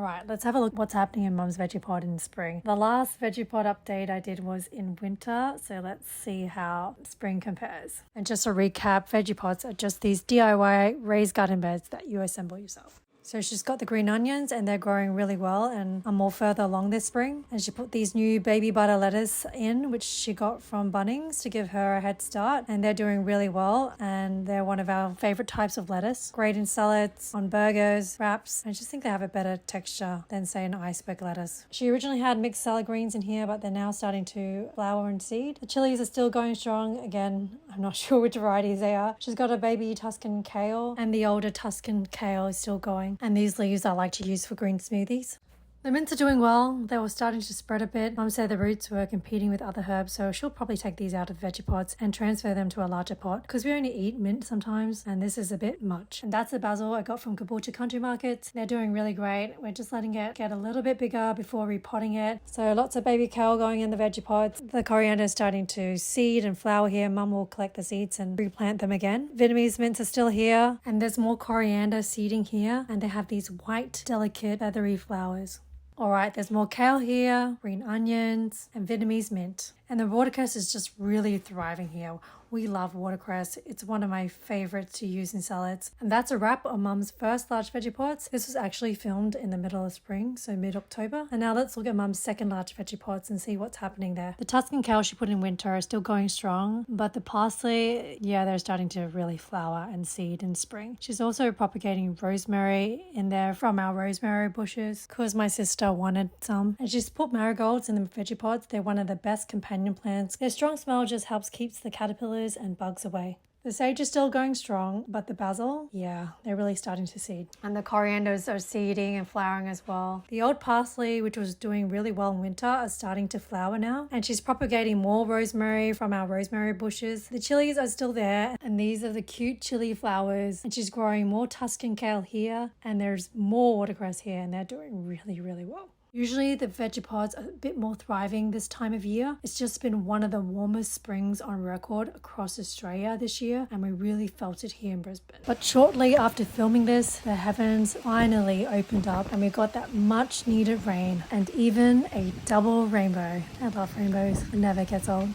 Alright, let's have a look what's happening in Mum's Vegepod in spring. The last Vegepod update I did was in winter, so let's see how spring compares. And just a recap, Vegepods are just these DIY raised garden beds that you assemble yourself. So she's got the green onions and they're growing really well and are more further along this spring. And she put these new baby butter lettuce in, which she got from Bunnings to give her a head start. And they're doing really well. And they're one of our favorite types of lettuce. Great in salads, on burgers, wraps. I just think they have a better texture than, say, an iceberg lettuce. She originally had mixed salad greens in here, but they're now starting to flower and seed. The chillies are still going strong. Again, I'm not sure which varieties they are. She's got a baby Tuscan kale and the older Tuscan kale is still going. And these leaves I like to use for green smoothies. The mints are doing well. They were starting to spread a bit. Mum said the roots were competing with other herbs, so she'll probably take these out of Vegepods and transfer them to a larger pot because we only eat mint sometimes and this is a bit much. And that's the basil I got from Caboolture Country Market. They're doing really great. We're just letting it get a little bit bigger before repotting it. So lots of baby kale going in the Vegepods. The coriander is starting to seed and flower here. Mum will collect the seeds and replant them again. Vietnamese mints are still here and there's more coriander seeding here and they have these white, delicate, feathery flowers. Alright, there's more kale here, green onions, and Vietnamese mint. And the watercress is just really thriving here. We love watercress. It's one of my favorites to use in salads. And that's a wrap on Mum's first large Vegepods. This was actually filmed in the middle of spring, so mid-October. And now let's look at Mum's second large Vegepods and see what's happening there. The Tuscan kale she put in winter are still going strong, but the parsley, yeah, they're starting to really flower and seed in spring. She's also propagating rosemary in there from our rosemary bushes because my sister wanted some. And she's put marigolds in the Vegepods. They're one of the best companion plants. Their strong smell just helps keeps the caterpillars and bugs away. The sage is still going strong, but the basil, yeah, they're really starting to seed. And the corianders are seeding and flowering as well. The old parsley, which was doing really well in winter, are starting to flower now. And she's propagating more rosemary from our rosemary bushes. The chillies are still there, and these are the cute chili flowers. And she's growing more Tuscan kale here, and there's more watercress here, and they're doing really, really well. Usually the Vegepods are a bit more thriving this time of year. It's just been one of the warmest springs on record across Australia this year and we really felt it here in Brisbane. But shortly after filming this, the heavens finally opened up and we got that much needed rain and even a double rainbow. I love rainbows. It never gets old.